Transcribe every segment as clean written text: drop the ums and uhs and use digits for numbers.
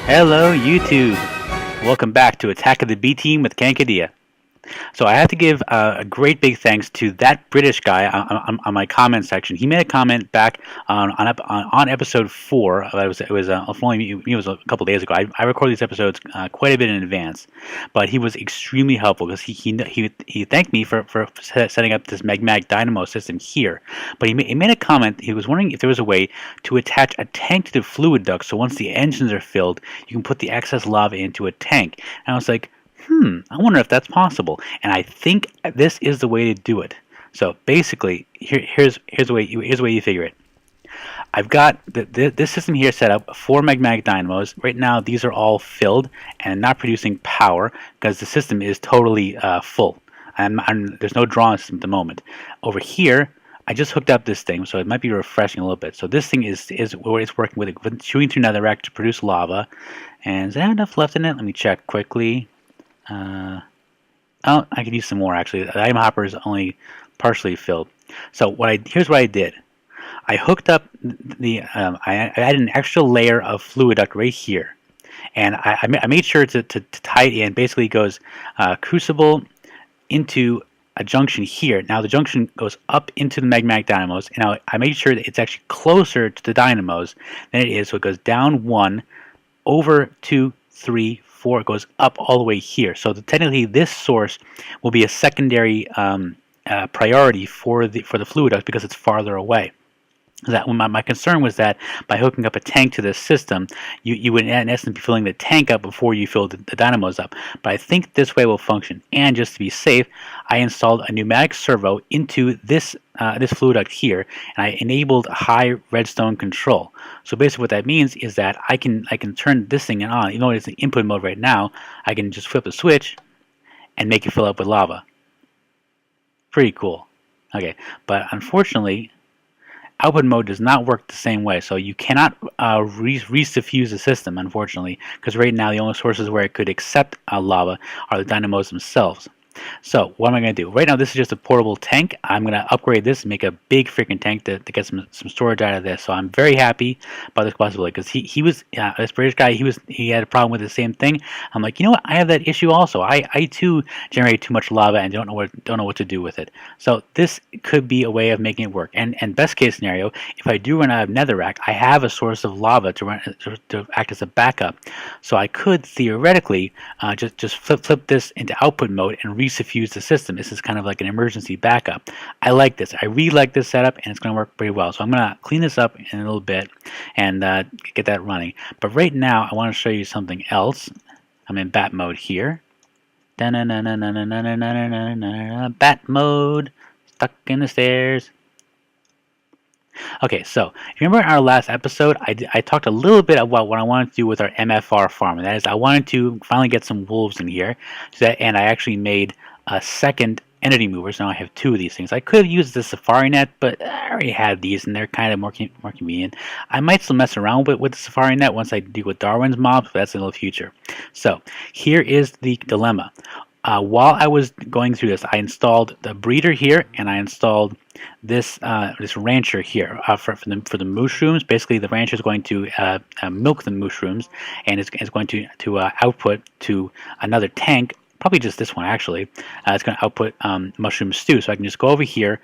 Hello YouTube! Welcome back to Attack of the B Team with Kankadia. So I have to give a great big thanks to that British guy on my comment section. He made a comment back on episode 4. It was a couple days ago. I record these episodes quite a bit in advance, but he was extremely helpful because he thanked me for setting up this Mag Dynamo system here. But he made a comment. He was wondering if there was a way to attach a tank to the fluid duct, so once the engines are filled, you can put the excess lava into a tank. And I was like, I wonder if that's possible. And I think this is the way to do it. So basically, here's the way you figure it. I've got this system here set up for magmatic dynamos. Right now, these are all filled and not producing power because the system is totally full. And there's no drawing system at the moment. Over here, I just hooked up this thing, so it might be refreshing a little bit. So this thing is what it's working with, shooting through netherrack to produce lava. And is there enough left in it? Let me check quickly. Oh, I could use some more actually. The item hopper is only partially filled. So here's what I did. I hooked up I added an extra layer of fluid duct right here, and I made sure to tie it in. Basically, it goes crucible into a junction here. Now the junction goes up into the magmatic dynamos, and now I made sure that it's actually closer to the dynamos than it is. So it goes down 1, over 2, 3, 4. It goes up all the way here. So technically, this source will be a secondary priority for the fluid duct because it's farther away. That my concern was that by hooking up a tank to this system, you would in essence be filling the tank up before you fill the dynamos up. But I think this way will function. And just to be safe, I installed a pneumatic servo into this fluid duct here, and I enabled high redstone control. So basically, what that means is that I can turn this thing on, even though it's in input mode right now. I can just flip the switch and make it fill up with lava. Pretty cool. Okay, but unfortunately, output mode does not work the same way, so you cannot resuffuse the system, unfortunately, because right now the only sources where it could accept lava are the dynamos themselves. So what am I going to do? Right now this is just a portable tank. I'm going to upgrade this and make a big freaking tank to get some storage out of this. So I'm very happy about this possibility because he was this British guy, he had a problem with the same thing. I'm like, you know what? I have that issue also. I too generate too much lava and don't know what to do with it. So this could be a way of making it work. And best case scenario, if I do run out of netherrack, I have a source of lava to act as a backup. So I could theoretically just flip this into output mode and resuffuse the system. This is kind of like an emergency backup. I like this. I really like this setup, and it's going to work pretty well. So I'm going to clean this up in a little bit and get that running. But right now, I want to show you something else. I'm in bat mode here. Bat mode. Stuck in the stairs. Okay, so remember in our last episode, I talked a little bit about what I wanted to do with our MFR farm, and that is I wanted to finally get some wolves in here, and I actually made a second entity mover, so now I have 2 of these things. I could have used the safari net, but I already had these, and they're kind of more convenient. I might still mess around with the safari net once I deal with Darwin's mobs, but that's in the future. So here is the dilemma. While I was going through this, I installed the breeder here, and I installed this rancher here for the mushrooms. Basically, the rancher is going to milk the mushrooms, and it's going to output to another tank. Probably just this one actually. It's going to output mushroom stew. So I can just go over here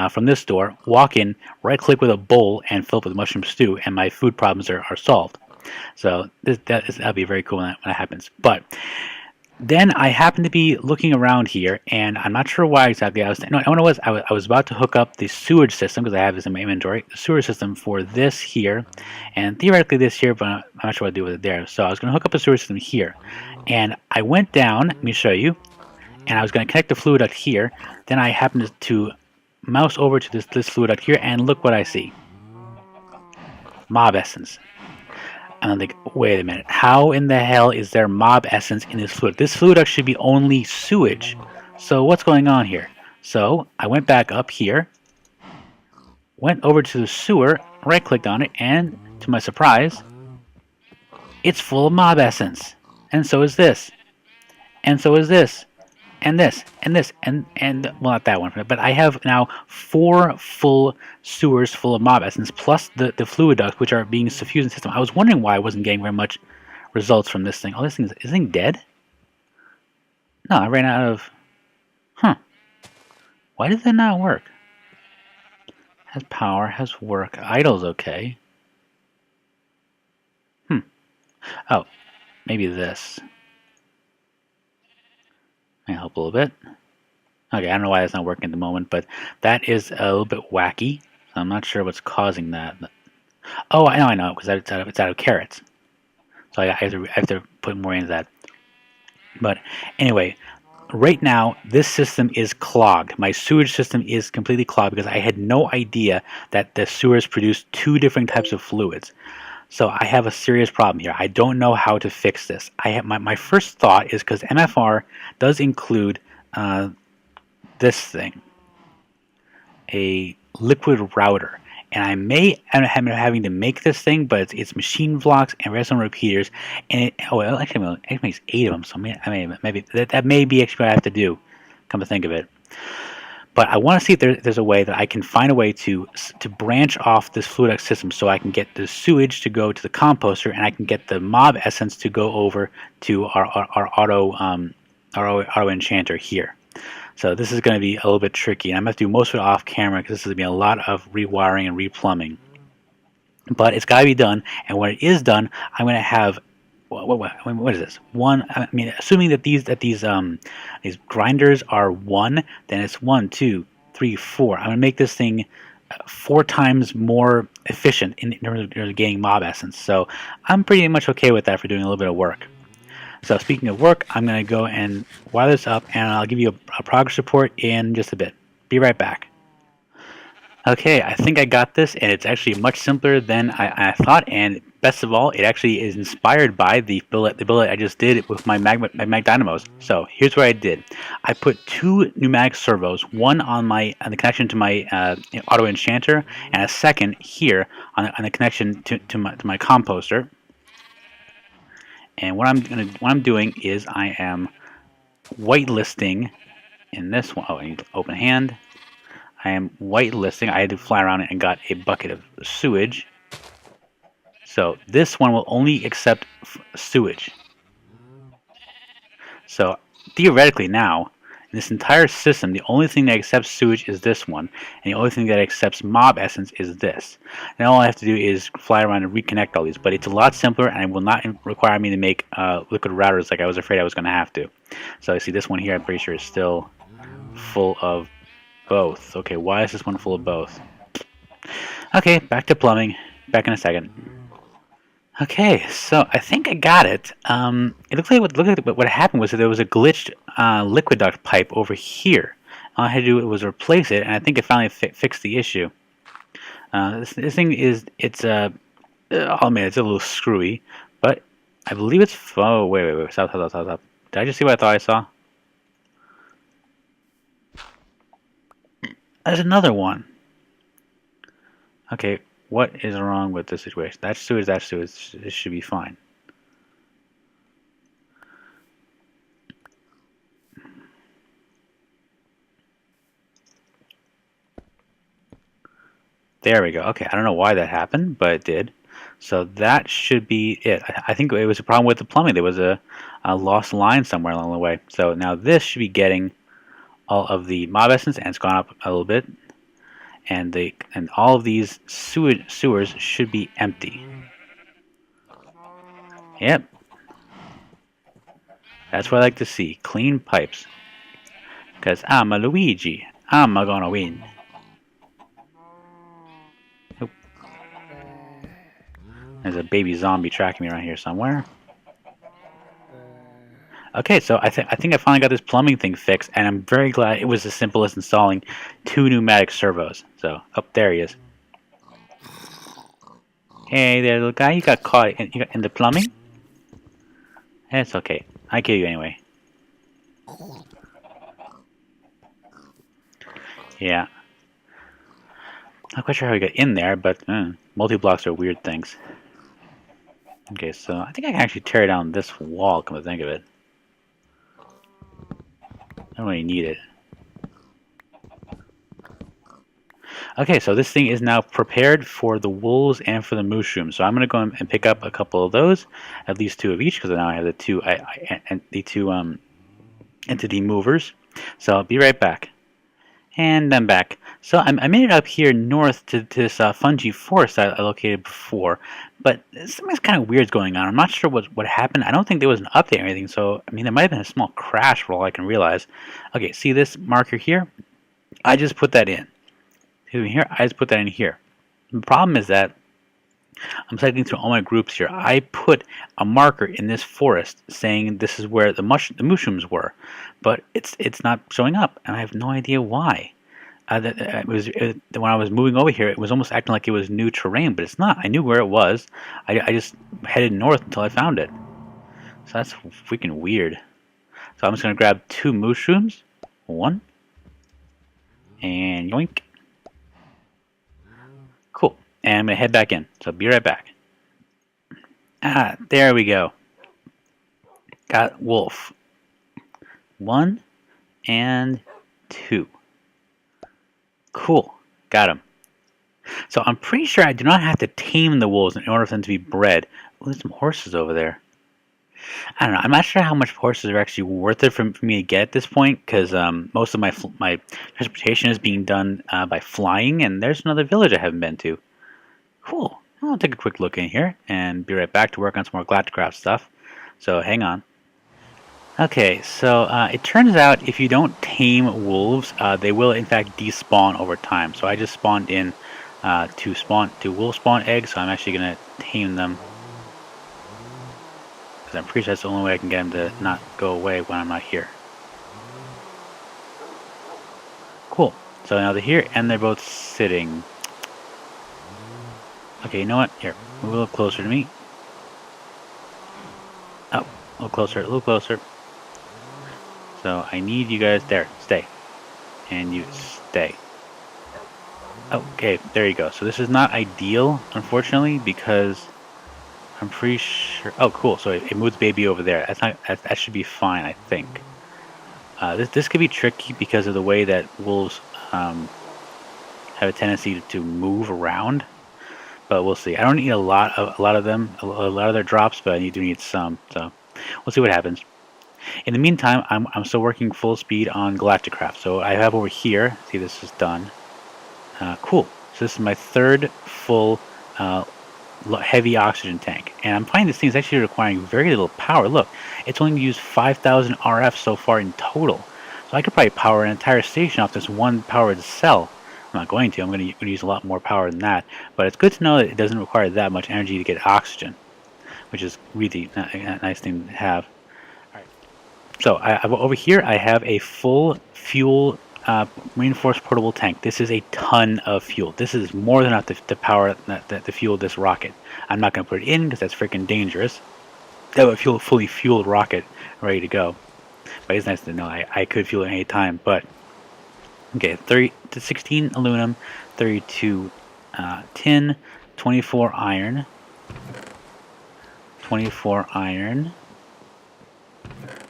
from this door, walk in, right-click with a bowl, and fill up with mushroom stew, and my food problems are solved. So that'll be very cool when that happens. But then I happened to be looking around here, and I'm not sure why exactly I was. No, I was about to hook up the sewage system because I have this in my inventory. The sewage system for this here, and theoretically this here, but I'm not sure what to do with it there. So I was going to hook up a sewage system here, and I went down. Let me show you. And I was going to connect the fluid duct here. Then I happened to mouse over to this fluid duct here, and look what I see. Mob essence. And I'm like, wait a minute, how in the hell is there mob essence in this fluid? This fluid duct should be only sewage. So what's going on here? So I went back up here, went over to the sewer, right-clicked on it, and to my surprise, it's full of mob essence. And so is this. And so is this. And this, and this, and well, not that one, but I have now 4 full sewers full of mob essence, plus the fluid ducts, which are being suffused in the system. I was wondering why I wasn't getting very much results from this thing. Oh, is this thing dead? No, I ran out of... Huh. Why does that not work? Has power, has work. Idle's okay. Oh, maybe this. Might help a little bit. Okay, I don't know why that's not working at the moment, but that is a little bit wacky. So I'm not sure what's causing that. Oh, I know, because it's out of carrots. So I have to put more into that. But anyway, right now, this system is clogged. My sewage system is completely clogged because I had no idea that the sewers produce two different types of fluids. So I have a serious problem here. I don't know how to fix this. My first thought is because MFR does include this thing, a liquid router. And I may end up having to make this thing, but it's machine blocks and redstone repeaters. And it makes 8 of them, so maybe that may be actually what I have to do, come to think of it. But I want to see if there's a way that I can find a way to branch off this fluidic system so I can get the sewage to go to the composter and I can get the mob essence to go over to our auto enchanter here. So this is going to be a little bit tricky, and I'm going to have to do most of it off camera because this is going to be a lot of rewiring and replumbing. But it's got to be done, and when it is done, I'm going to have what is this? Assuming that these grinders are 1, then it's 1, 2, 3, 4. I'm going to make this thing 4 times more efficient in terms of gaining mob essence. So I'm pretty much okay with that for doing a little bit of work. So speaking of work, I'm going to go and wire this up, and I'll give you a progress report in just a bit. Be right back. Okay, I think I got this, and it's actually much simpler than I thought, and best of all, it actually is inspired by the build I just did with my mag dynamos. So here's what I did. I put 2 pneumatic servos, one on the connection to my auto enchanter, and a second here on the connection to my composter. And what I'm doing is I am whitelisting in this one. Oh, I need to open hand. I am whitelisting. I had to fly around and got a bucket of sewage. So this one will only accept sewage. So theoretically now, in this entire system, the only thing that accepts sewage is this one, and the only thing that accepts mob essence is this. And all I have to do is fly around and reconnect all these, but it's a lot simpler, and it will not require me to make liquid routers like I was afraid I was going to have to. So I see this one here, I'm pretty sure is still full of both. Okay, why is this one full of both? Okay, back to plumbing. Back in a second. Okay, so I think I got it. It looks like what happened was that there was a glitched liquid duct pipe over here. All I had to do was replace it, and I think it finally fixed the issue. This thing is, I'll admit it's a little screwy, but I believe it's, oh, wait, stop. Did I just see what I thought I saw? There's another one. Okay, what is wrong with this situation? That's sewage, this should be fine. There we go. Okay, I don't know why that happened, but it did. So that should be it. I think it was a problem with the plumbing. There was a lost line somewhere along the way. So now this should be getting all of the mob essence, and it's gone up a little bit. And all of these sewers should be empty. Yep. That's what I like to see. Clean pipes. Because I'm a Luigi. I'm gonna win. Oop. There's a baby zombie tracking me around here somewhere. Okay, so I think I finally got this plumbing thing fixed, and I'm very glad it was as simple as installing 2 pneumatic servos. So, oh, there he is. Hey there, little guy, you got caught in the plumbing? It's okay. I kill you anyway. Yeah. Not quite sure how we got in there, but multi-blocks are weird things. Okay, so I think I can actually tear down this wall, come to think of it. I don't really need it. Okay, so this thing is now prepared for the wolves and for the mushrooms. So I'm going to go and pick up a couple of those, at least 2 of each, because now I have the two entity movers. So I'll be right back. And I'm back. So I made it up here north to this fungi forest I located before, but something's kind of weird going on. I'm not sure what happened. I don't think there was an update or anything, so I mean there might have been a small crash for all I can realize. Okay, see this marker here? I just put that in. Here, I just put that in here. The problem is that I'm cycling through all my groups here. I put a marker in this forest saying this is where the mushrooms were, but it's not showing up, and I have no idea why. When I was moving over here, it was almost acting like it was new terrain, but it's not. I knew where it was. I just headed north until I found it. So that's freaking weird. So I'm just gonna grab 2 mushrooms, 1, and yoink. Cool. And I'm gonna head back in. So be right back. Ah, there we go. Got wolf. 1 and 2. Cool. Got him. So I'm pretty sure I do not have to tame the wolves in order for them to be bred. Oh, there's some horses over there. I don't know. I'm not sure how much horses are actually worth it for me to get at this point, because most of my transportation is being done by flying, and there's another village I haven't been to. Cool. I'll take a quick look in here and be right back to work on some more Galacticraft stuff. So hang on. Okay, so it turns out if you don't tame wolves, they will in fact despawn over time. So I just spawned in 2 wolf spawn eggs, so I'm actually going to tame them. Because I'm pretty sure that's the only way I can get them to not go away when I'm not here. Cool. So now they're here and they're both sitting. Okay, you know what? Here, move a little closer to me. Oh, a little closer, a little closer. So I need you guys there. Stay. And you stay. Okay, there you go. So this is not ideal, unfortunately, because I'm pretty sure. Oh, cool. So it moved the baby over there. That's not. That should be fine, I think. This could be tricky because of the way that wolves have a tendency to move around. But we'll see. I don't need a lot of them, a lot of their drops, but I do need some. So we'll see what happens. In the meantime, I'm still working full speed on Galacticraft. So I have over here. See, this is done. Cool. So this is my 3rd full heavy oxygen tank, and I'm finding this thing is actually requiring very little power. Look, it's only used 5,000 RF so far in total. So I could probably power an entire station off this one powered cell. I'm not going to. I'm going to use a lot more power than that. But it's good to know that it doesn't require that much energy to get oxygen, which is really a nice thing to have. All right. So over here I have a full fuel reinforced portable tank. This is a ton of fuel. This is more than enough to power the fuel this rocket. I'm not going to put it in because that's freaking dangerous. That would fuel fully fueled rocket ready to go. But it's nice to know I could fuel it at any time. But okay, 30 to 16 aluminum, 32 tin, 24 iron, 24 iron.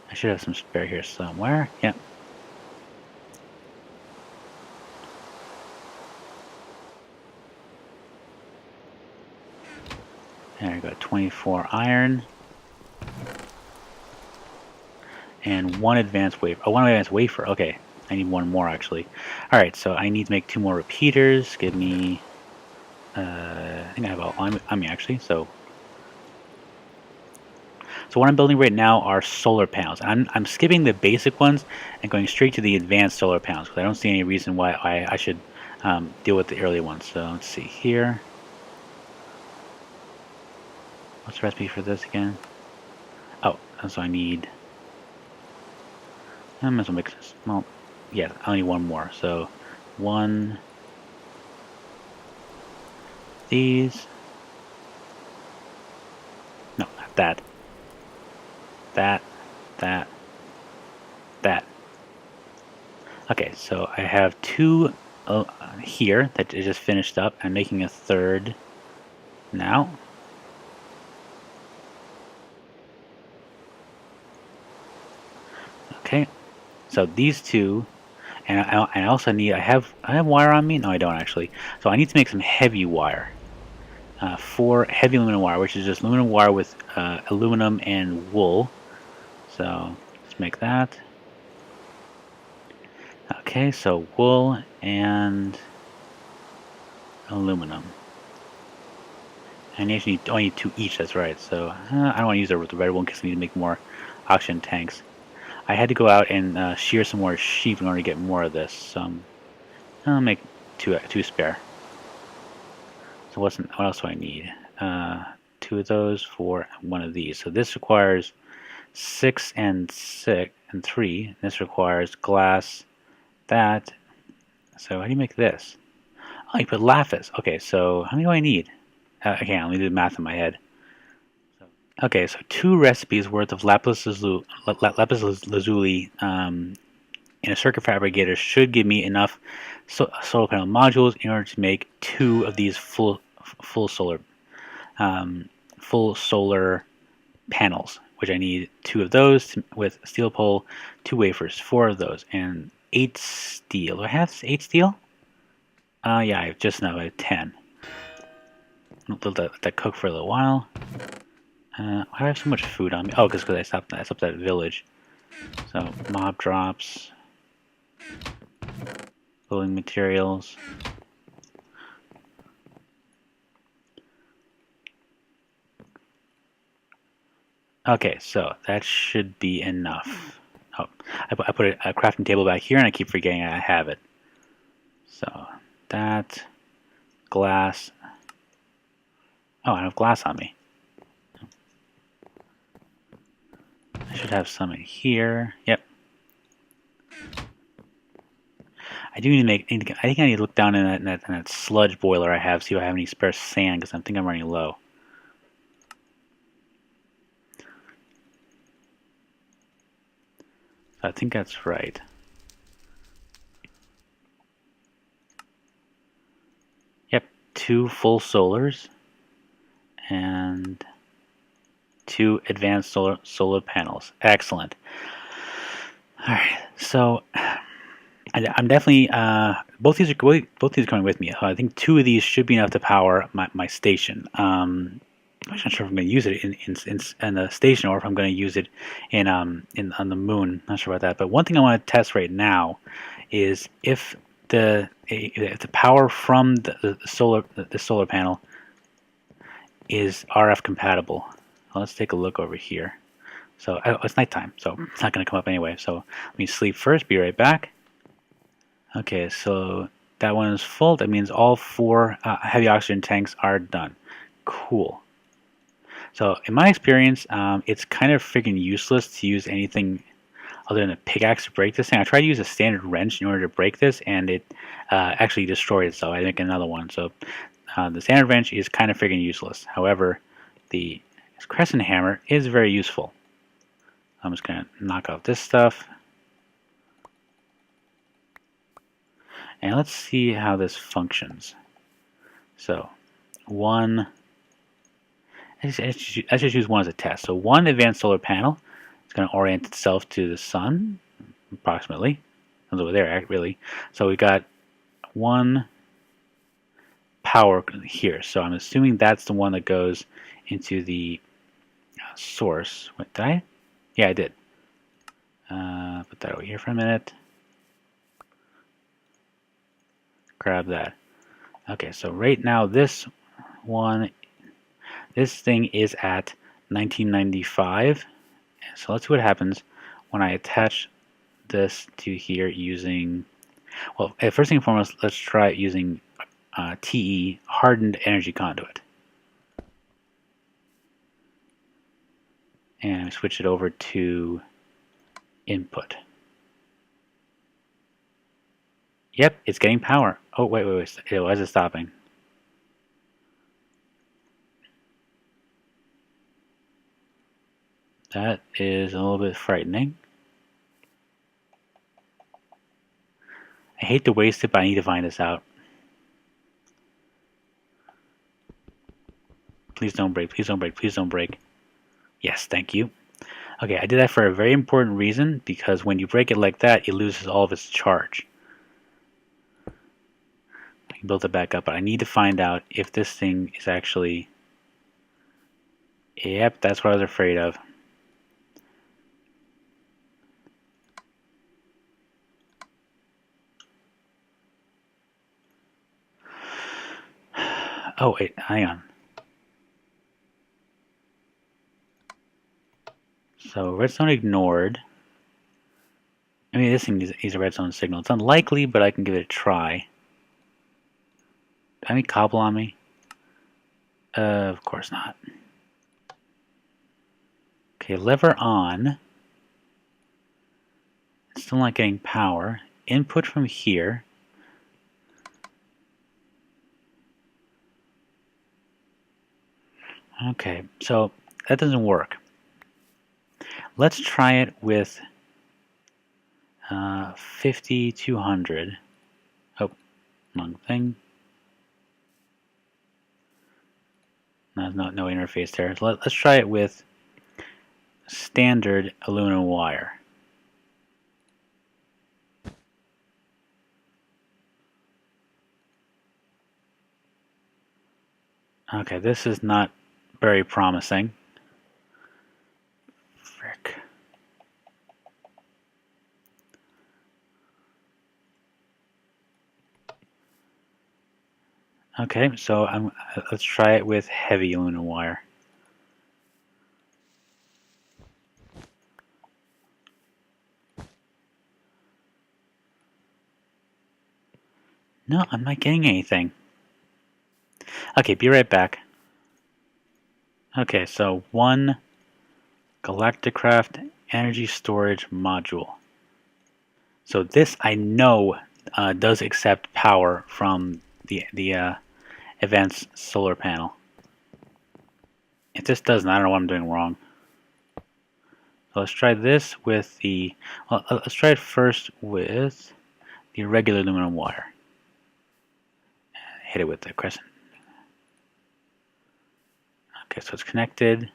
I should have some spare here somewhere. Yep. There we go, 24 iron. And 1 advanced wafer. Oh, 1 advanced wafer. Okay, I need 1 more actually. Alright, so I need to make 2 more repeaters. Give me... I think I have all on me actually, so... So what I'm building right now are solar panels. I'm skipping the basic ones and going straight to the advanced solar panels because I don't see any reason why I should deal with the early ones. So let's see here. What's the recipe for this again? Oh, so I need... I might as well mix this. Well, yeah, I need 1 more. So 1... these... No, not that. That. Okay, so I have 2 here that just finished up. I'm making a 3rd now. Okay, so these 2, And I also need, I have wire on me? No, I don't actually. So I need to make some heavy wire. 4 heavy aluminum wire, which is just aluminum wire with aluminum and wool. So let's make that. Okay, so wool and aluminum. And I only need 2 each, that's right. So I don't want to use the red one because I need to make more oxygen tanks. I had to go out and shear some more sheep in order to get more of this. So I'll make two spare. So what else do I need? 2 of those for 1 of these. So this requires 6 and 3. This requires glass. That. So how do you make this? Oh, you put lapis. Okay, so how many do I need? Okay, let me do the math in my head. Okay, so 2 recipes worth of lapis lazuli in a circuit fabricator should give me enough solar panel modules in order to make 2 of these full solar panels, which I need 2 of those with steel pole, 2 wafers, 4 of those, and 8 steel. Do I have 8 steel? Yeah, I have just now. I have 10. Let that cook for a little while. Why do I have so much food on me? Oh, because I stopped at village. So mob drops, building materials. Okay, so that should be enough. Oh, I put a crafting table back here, and I keep forgetting I have it. So that glass. Oh, I have glass on me. I should have some in here. Yep. I do need to make. I think I need to look down in that sludge boiler I have, see if I have any spare sand, because I think I'm running low. So I think that's right. Yep, 2 full solars and 2 advanced solar panels. Excellent. All right, so I'm definitely both these are coming with me. I think 2 of these should be enough to power my station. I'm not sure if I'm going to use it in the station or if I'm going to use it on the moon. Not sure about that. But one thing I want to test right now is if the power from the solar panel is RF compatible. Well, let's take a look over here. So it's nighttime, so it's not going to come up anyway. So let me sleep first. Be right back. Okay, so that one is full. That means all 4 heavy oxygen tanks are done. Cool. So in my experience, it's kind of freaking useless to use anything other than a pickaxe to break this thing. I tried to use a standard wrench in order to break this, and it actually destroyed itself. I make another one. So the standard wrench is kind of freaking useless. However, the crescent hammer is very useful. I'm just going to knock off this stuff. And let's see how this functions. So, I just use 1 as a test. So 1 advanced solar panel is going to orient itself to the sun, approximately. It's over there, really. So we got 1 power here. So I'm assuming that's the one that goes into the source. Wait, did I? Yeah, I did. Put that over here for a minute. Grab that. Okay, so right now this thing is at 1995. So let's see what happens when I attach this to here using, well, first thing and foremost, let's try it using TE, hardened energy conduit. And switch it over to input. Yep, it's getting power. Oh, wait. Why is it stopping? That is a little bit frightening. I hate to waste it, but I need to find this out. Please don't break, please don't break, please don't break. Yes, thank you. Okay, I did that for a very important reason, because when you break it like that, it loses all of its charge. He built it back up, but I need to find out if this thing is actually... Yep, that's what I was afraid of. Oh, wait, hang on. So, redstone ignored. I mean, this thing is a redstone signal. It's unlikely, but I can give it a try. Do I have any cobble on me? Of course not. Okay, lever on. Still not getting power. Input from here. Okay, so that doesn't work. Let's try it with 5200. Oh, wrong thing. No interface there. Let's try it with standard aluminum wire. Okay, this is not very promising. Frick. Okay, so let's try it with heavy aluminum wire. No, I'm not getting anything. Okay, be right back. Okay, so one Galacticraft energy storage module. So this I know does accept power from the advanced solar panel. If this doesn't, I don't know what I'm doing wrong. So let's try this with the... Well, let's try it first with the regular aluminum wire. Hit it with the crescent. Okay, so it's connected.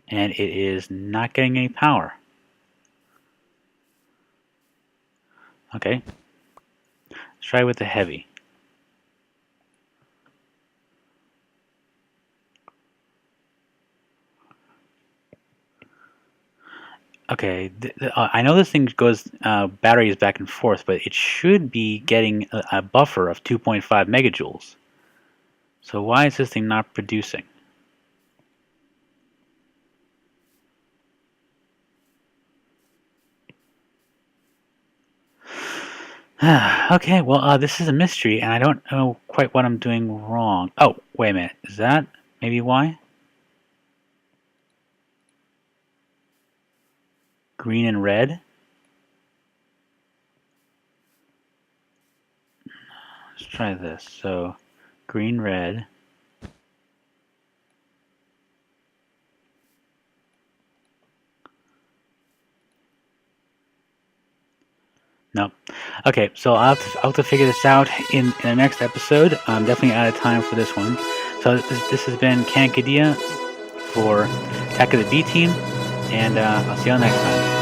And it is not getting any power. Okay. Let's try it with the heavy. Okay, I know this thing goes batteries back and forth, but it should be getting a buffer of 2.5 megajoules. So why is this thing not producing? Okay, well, this is a mystery, and I don't know quite what I'm doing wrong. Oh, wait a minute. Is that maybe why? Green and red? Let's try this. So, green, red. No. Okay, so I'll have to figure this out in the next episode. I'm definitely out of time for this one. So this has been GenerikB for Attack of the B Team, and I'll see you all next time.